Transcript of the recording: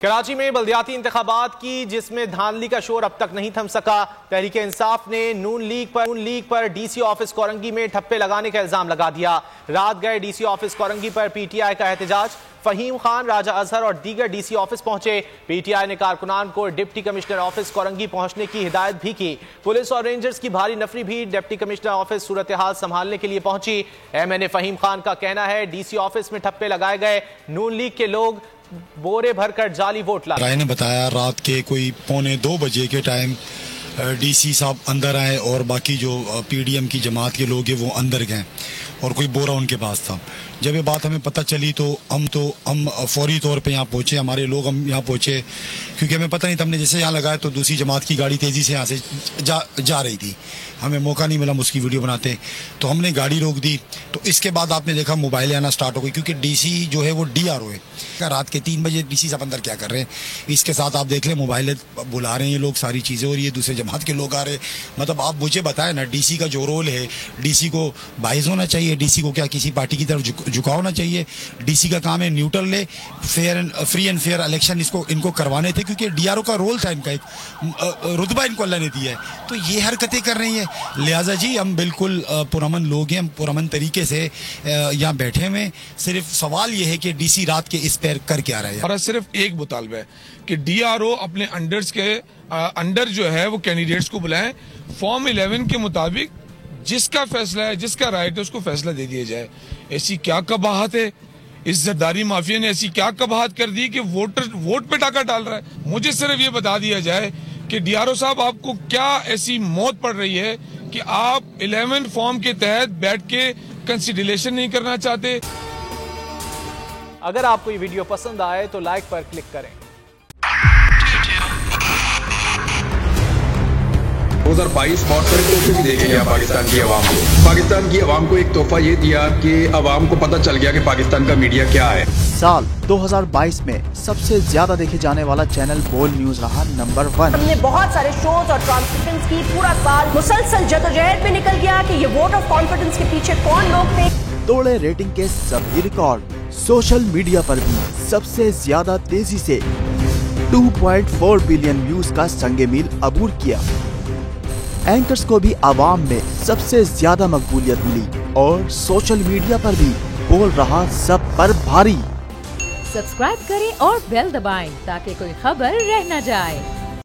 कराची में बल्दियाती इंतखाबात की जिसमें धांधली का शोर अब तक नहीं थम सका। तहरीके इंसाफ ने नून लीग पर डीसी ऑफिस कोरंगी में ठप्पे लगाने का इल्जाम लगा दिया। रात गए डीसी ऑफिस कोरंगी पर पीटीआई का एहतजाज। फहीम खान, राजा अजहर और दीगर डीसी ऑफिस पहुंचे। पीटीआई ने कारकुनान को डिप्टी कमिश्नर ऑफिस कोरंगी पहुंचने की हिदायत भी की। पुलिस और रेंजर्स की भारी नफरी भी डिप्टी कमिश्नर ऑफिस सूरत हाल संभालने के लिए पहुंची। एमएनए फहीम खान का कहना है डीसी ऑफिस में ठप्पे लगाए गए। नून लीग के लोग बोरे भरकर जाली वोट लाए। राय ने बताया रात के कोई 1:45 बजे के टाइम डीसी साहब अंदर आए और बाकी जो पीडीएम की जमात के लोग हैं वो अंदर गए और कोई बोरा उनके पास था। जब ये बात हमें पता चली तो हम फौरी तौर पे यहाँ पहुंचे। हमारे लोग हम यहाँ पहुंचे क्योंकि हमें पता नहीं था। हमने जैसे यहाँ लगाया तो दूसरी जमात की गाड़ी तेजी से यहाँ से जा रही थी। हमें मौका नहीं मिला उसकी वीडियो बनाते, तो हमने गाड़ी रोक दी। तो इसके बाद आपने देखा मोबाइल आना स्टार्ट हो गई क्योंकि डीसी जो है वो डीआरओ है। रात के 3 बजे डीसी साहब अंदर क्या कर रहे हैं, इसके साथ आप देख लें मोबाइल बुला रहे हैं ये लोग सारी चीज़ें, और ये दूसरे जमात के लोग आ रहे हैं। मतलब आप मुझे बताएं ना, डीसी का जो रोल है, डीसी को बाइज होना चाहिए, डीसी को क्या किसी पार्टी की तरफ झुकाव होना चाहिए। डीसी का काम है न्यूट्रल ले, फ्री एंड फेयर इलेक्शन इनको करवाने थे क्योंकि डीआरओ का रोल था, इनका एक रुतबा इनको अल्लाह ने दिया है। तो ये हरकतें कर रही है। लिहाजा जी हम बिल्कुल पुरअमन लोग हैं, हम पुरअमन तरीके से यहाँ बैठे हुए। सिर्फ सवाल ये है कि डीसी रात के इस पर कर क्या रहे हैं। और सिर्फ एक मुतालबा है कि डीआरओ अपने अंडर्स के अंडर जो है वो कैंडिडेट्स को बुलाएं। फॉर्म 11 के मुताबिक जिसका फैसला है, जिसका राइट है, उसको फैसला दे दिया जाए। ऐसी क्या कबाहत है, इस जरदारी माफिया ने ऐसी क्या कबाहत कर दी कि वोट पे टाका डाल रहा है। मुझे सिर्फ ये बता दिया जाए कि डीआरओ साहब आपको क्या ऐसी मौत पड़ रही है कि आप 11 फॉर्म के तहत बैठ के कंसिडरेशन नहीं करना चाहते। अगर आपको ये वीडियो पसंद आए तो लाइक पर क्लिक करें। 2022 बहुत सारे तोहफे भी देखे गया पाकिस्तान की आवाम को। पाकिस्तान की आवाम को एक तोहफा ये दिया कि आवाम को पता चल गया कि पाकिस्तान का मीडिया क्या है। साल 2022 में सबसे ज्यादा देखे जाने वाला चैनल बोल न्यूज रहा नंबर 1। हमने बहुत सारे शोज और ट्रांसमिशंस की। पूरा साल मुसलसल जदोजहद में निकल गया कि ये वोट ऑफ कॉन्फिडेंस के पीछे कौन लोग थे। तोड़े रेटिंग के सभी रिकॉर्ड। सोशल मीडिया पर भी सबसे ज्यादा तेजी से 2.4 बिलियन व्यूज का संगे मील अबूर किया। एंकर्स को भी आवाम में सबसे ज्यादा मकबूलियत मिली और सोशल मीडिया पर भी बोल रहा सब पर भारी। सब्सक्राइब करें और बेल दबाएं ताकि कोई खबर रह न जाए।